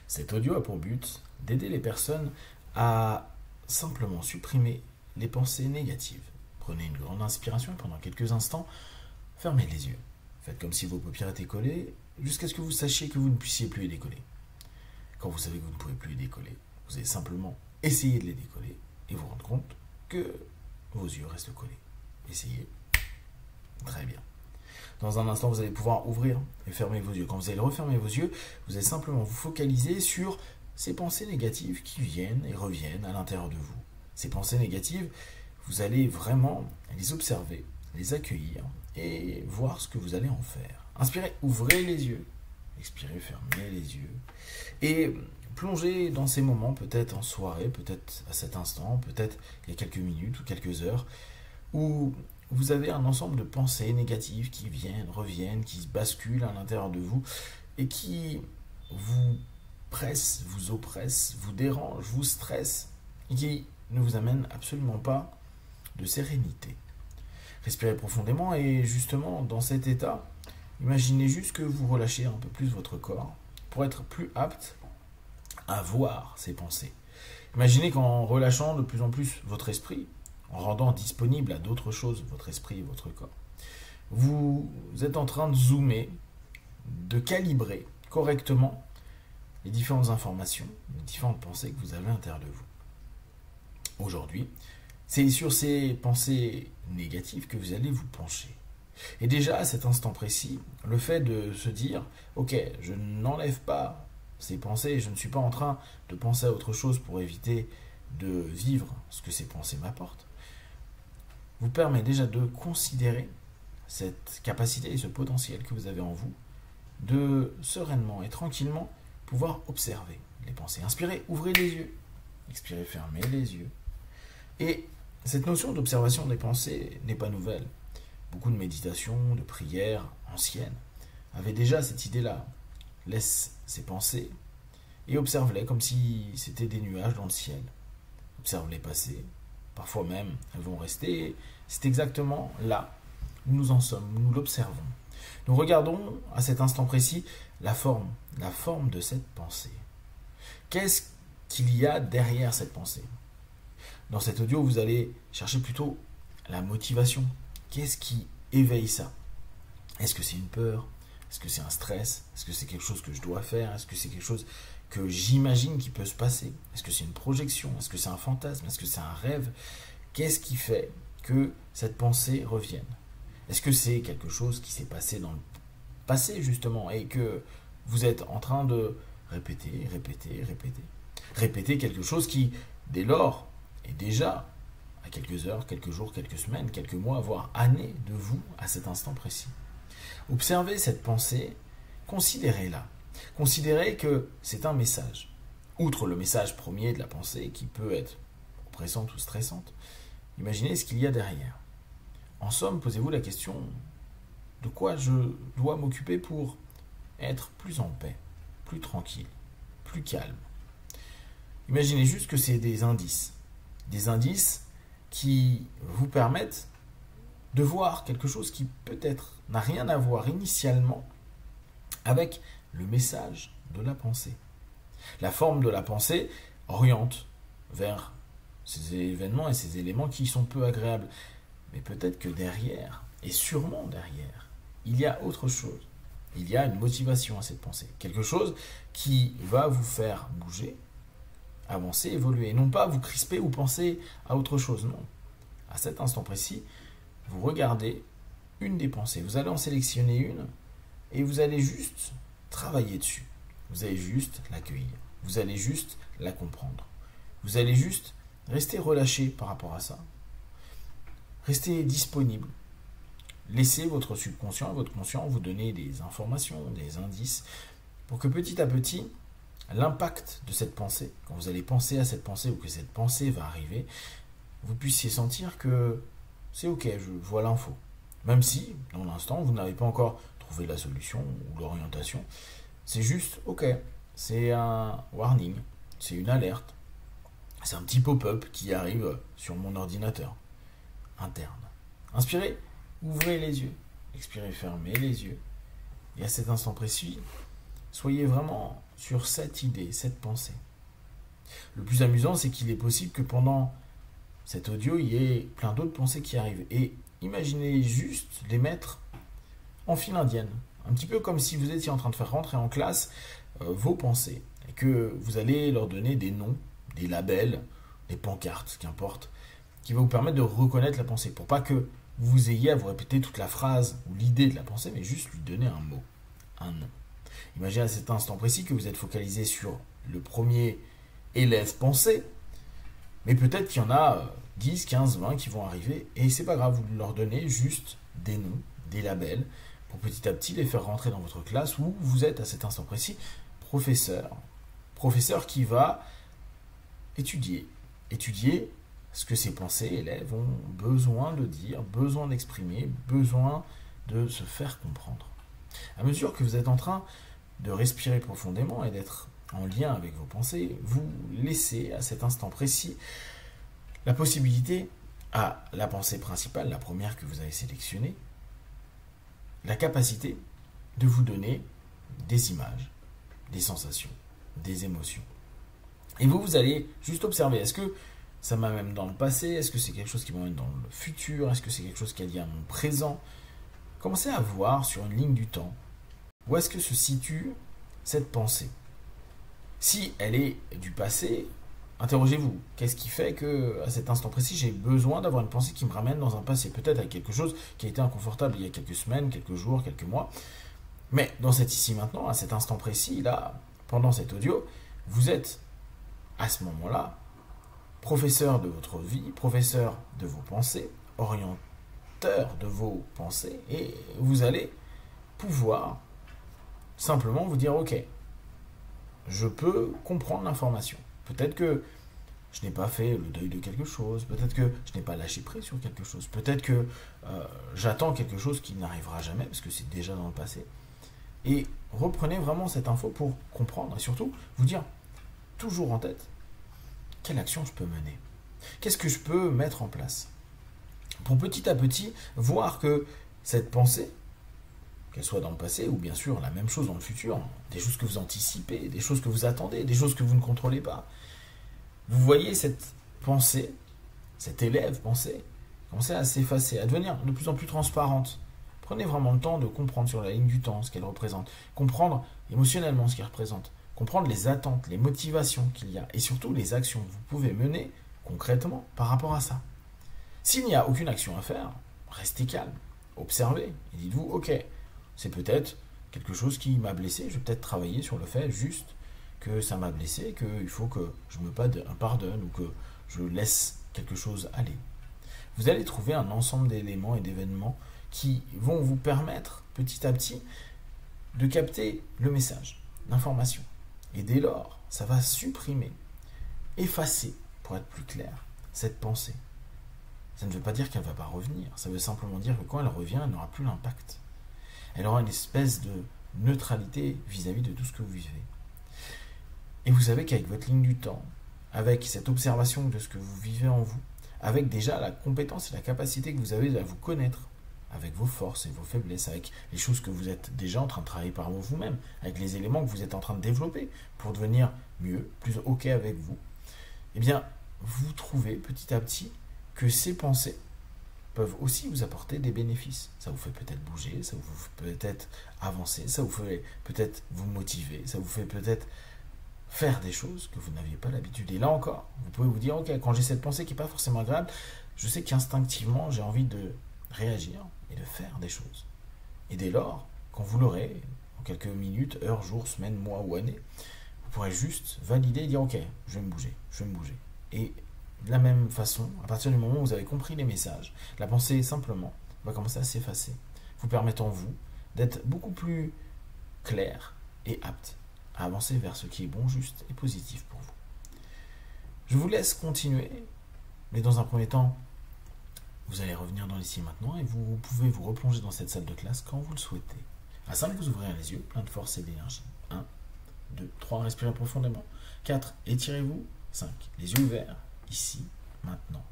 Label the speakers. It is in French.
Speaker 1: Cet audio a pour but d'aider les personnes à simplement supprimer les pensées négatives. Prenez une grande inspiration pendant quelques instants, fermez les yeux. Faites comme si vos paupières étaient collées jusqu'à ce que vous sachiez que vous ne puissiez plus les décoller. Quand vous savez que vous ne pouvez plus les décoller, vous allez simplement essayer de les décoller et vous rendre compte que vos yeux restent collés. Essayez. Très bien. Dans un instant, vous allez pouvoir ouvrir et fermer vos yeux. Quand vous allez refermer vos yeux, vous allez simplement vous focaliser sur ces pensées négatives qui viennent et reviennent à l'intérieur de vous. Ces pensées négatives, vous allez vraiment les observer, les accueillir et voir ce que vous allez en faire. Inspirez, ouvrez les yeux. Expirez, fermez les yeux. Et plongez dans ces moments, peut-être en soirée, peut-être à cet instant, peut-être il y a quelques minutes ou quelques heures, où vous avez un ensemble de pensées négatives qui viennent, reviennent, qui se basculent à l'intérieur de vous et qui vous pressent, vous oppressent, vous dérangent, vous stressent et qui ne vous amènent absolument pas de sérénité. Respirez profondément et justement dans cet état, imaginez juste que vous relâchez un peu plus votre corps pour être plus apte à voir ces pensées. Imaginez qu'en relâchant de plus en plus votre esprit, en rendant disponible à d'autres choses votre esprit et votre corps, vous êtes en train de zoomer, de calibrer correctement les différentes informations, les différentes pensées que vous avez à l'intérieur de vous. Aujourd'hui, c'est sur ces pensées négatives que vous allez vous pencher. Et déjà, à cet instant précis, le fait de se dire « Ok, je n'enlève pas ces pensées, je ne suis pas en train de penser à autre chose pour éviter de vivre ce que ces pensées m'apportent », vous permet déjà de considérer cette capacité et ce potentiel que vous avez en vous de sereinement et tranquillement pouvoir observer les pensées. Inspirez, ouvrez les yeux. Expirez, fermez les yeux. Et cette notion d'observation des pensées n'est pas nouvelle. Beaucoup de méditations, de prières anciennes avaient déjà cette idée-là. Laisse ces pensées et observe-les comme si c'était des nuages dans le ciel. Observe-les passer. Parfois même, elles vont rester. C'est exactement là où nous en sommes, où nous l'observons. Nous regardons à cet instant précis la forme de cette pensée. Qu'est-ce qu'il y a derrière cette pensée ? Dans cet audio, vous allez chercher plutôt la motivation. Qu'est-ce qui éveille ça ? Est-ce que c'est une peur ? Est-ce que c'est un stress ? Est-ce que c'est quelque chose que je dois faire ? Est-ce que c'est quelque chose que j'imagine qui peut se passer ? Est-ce que c'est une projection ? Est-ce que c'est un fantasme ? Est-ce que c'est un rêve ? Qu'est-ce qui fait que cette pensée revienne ? Est-ce que c'est quelque chose qui s'est passé dans le passé justement et que vous êtes en train de répéter quelque chose qui, dès lors, est déjà à quelques heures, quelques jours, quelques semaines, quelques mois, voire années de vous à cet instant précis. Observez cette pensée, considérez-la. Considérez que c'est un message. Outre le message premier de la pensée qui peut être oppressante ou stressante, imaginez ce qu'il y a derrière. En somme, posez-vous la question de quoi je dois m'occuper pour être plus en paix, plus tranquille, plus calme. Imaginez juste que c'est des indices qui vous permettent de voir quelque chose qui peut-être n'a rien à voir initialement avec le message de la pensée. La forme de la pensée oriente vers ces événements et ces éléments qui sont peu agréables. Mais peut-être que derrière, et sûrement derrière, il y a autre chose. Il y a une motivation à cette pensée. Quelque chose qui va vous faire bouger, avancer, évoluer. Et non pas vous crisper ou penser à autre chose. Non. À cet instant précis, vous regardez une des pensées. Vous allez en sélectionner une et vous allez juste travailler dessus. Vous allez juste l'accueillir. Vous allez juste la comprendre. Vous allez juste rester relâché par rapport à ça. Restez disponible. Laissez votre subconscient et votre conscient vous donner des informations, des indices, pour que petit à petit, l'impact de cette pensée, quand vous allez penser à cette pensée ou que cette pensée va arriver, vous puissiez sentir que c'est ok, je vois l'info. Même si, dans l'instant, vous n'avez pas encore trouvé la solution ou l'orientation, c'est juste ok, c'est un warning, c'est une alerte, c'est un petit pop-up qui arrive sur mon ordinateur interne. Inspirez, ouvrez les yeux. Expirez, fermez les yeux. Et à cet instant précis, soyez vraiment sur cette idée, cette pensée. Le plus amusant, c'est qu'il est possible que pendant cet audio, il y ait plein d'autres pensées qui arrivent. Et imaginez juste les mettre en file indienne. Un petit peu comme si vous étiez en train de faire rentrer en classe vos pensées. Et que vous allez leur donner des noms, des labels, des pancartes, qu'importe, qui va vous permettre de reconnaître la pensée. Pour pas que vous ayez à vous répéter toute la phrase ou l'idée de la pensée, mais juste lui donner un mot, un nom. Imaginez à cet instant précis que vous êtes focalisé sur le premier élève pensée, mais peut-être qu'il y en a 10, 15, 20 qui vont arriver, et c'est pas grave, vous leur donnez juste des noms, des labels, pour petit à petit les faire rentrer dans votre classe où vous êtes à cet instant précis professeur. Professeur qui va étudier ce que ces pensées élèves ont besoin de dire, besoin d'exprimer, besoin de se faire comprendre. À mesure que vous êtes en train de respirer profondément et d'être en lien avec vos pensées, vous laissez à cet instant précis la possibilité à la pensée principale, la première que vous avez sélectionnée, la capacité de vous donner des images, des sensations, des émotions. Et vous allez juste observer, est-ce que ça m'amène dans le passé, est-ce que c'est quelque chose qui m'amène dans le futur, est-ce que c'est quelque chose qui est lié à mon présent? Commencez à voir sur une ligne du temps où est-ce que se situe cette pensée. Si elle est du passé, interrogez-vous. Qu'est-ce qui fait que, à cet instant précis, j'ai besoin d'avoir une pensée qui me ramène dans un passé, peut-être avec quelque chose qui a été inconfortable il y a quelques semaines, quelques jours, quelques mois. Mais dans cet ici maintenant, à cet instant précis, là, pendant cet audio, vous êtes à ce moment-là professeur de votre vie, professeur de vos pensées, orienteur de vos pensées, et vous allez pouvoir simplement vous dire, ok, je peux comprendre l'information. Peut-être que je n'ai pas fait le deuil de quelque chose, peut-être que je n'ai pas lâché prise sur quelque chose, peut-être que j'attends quelque chose qui n'arrivera jamais, parce que c'est déjà dans le passé. Et reprenez vraiment cette info pour comprendre, et surtout vous dire, toujours en tête, quelle action je peux mener? Qu'est-ce que je peux mettre en place? Pour petit à petit voir que cette pensée, qu'elle soit dans le passé ou bien sûr la même chose dans le futur, des choses que vous anticipez, des choses que vous attendez, des choses que vous ne contrôlez pas, vous voyez cette pensée, cet élève pensée, commencer à s'effacer, à devenir de plus en plus transparente. Prenez vraiment le temps de comprendre sur la ligne du temps ce qu'elle représente, comprendre émotionnellement ce qu'elle représente, comprendre les attentes, les motivations qu'il y a et surtout les actions que vous pouvez mener concrètement par rapport à ça. S'il n'y a aucune action à faire, restez calme, observez et dites-vous, ok, c'est peut-être quelque chose qui m'a blessé, je vais peut-être travailler sur le fait juste que ça m'a blessé, qu'il faut que je me pardonne ou que je laisse quelque chose aller. Vous allez trouver un ensemble d'éléments et d'événements qui vont vous permettre petit à petit de capter le message, l'information. Et dès lors, ça va supprimer, effacer, pour être plus clair, cette pensée. Ça ne veut pas dire qu'elle ne va pas revenir, ça veut simplement dire que quand elle revient, elle n'aura plus l'impact. Elle aura une espèce de neutralité vis-à-vis de tout ce que vous vivez. Et vous savez qu'avec votre ligne du temps, avec cette observation de ce que vous vivez en vous, avec déjà la compétence et la capacité que vous avez à vous connaître, avec vos forces et vos faiblesses, avec les choses que vous êtes déjà en train de travailler par vous-même, avec les éléments que vous êtes en train de développer pour devenir mieux, plus ok avec vous, eh bien, vous trouvez petit à petit que ces pensées peuvent aussi vous apporter des bénéfices. Ça vous fait peut-être bouger, ça vous fait peut-être avancer, ça vous fait peut-être vous motiver, ça vous fait peut-être faire des choses que vous n'aviez pas l'habitude. Et là encore, vous pouvez vous dire, ok, quand j'ai cette pensée qui n'est pas forcément agréable, je sais qu'instinctivement, j'ai envie de réagir et de faire des choses. Et dès lors, quand vous l'aurez, en quelques minutes, heures, jours, semaines, mois ou années, vous pourrez juste valider et dire, ok, je vais me bouger. Et de la même façon, à partir du moment où vous avez compris les messages, la pensée simplement va commencer à s'effacer, vous permettant vous d'être beaucoup plus clair et apte à avancer vers ce qui est bon, juste et positif pour vous. Je vous laisse continuer, mais dans un premier temps, vous allez revenir dans l'ici et maintenant et vous pouvez vous replonger dans cette salle de classe quand vous le souhaitez. À 5, vous ouvrez les yeux, plein de force et d'énergie. 1, 2, 3, respirez profondément. 4, étirez-vous. 5, les yeux ouverts, ici, maintenant.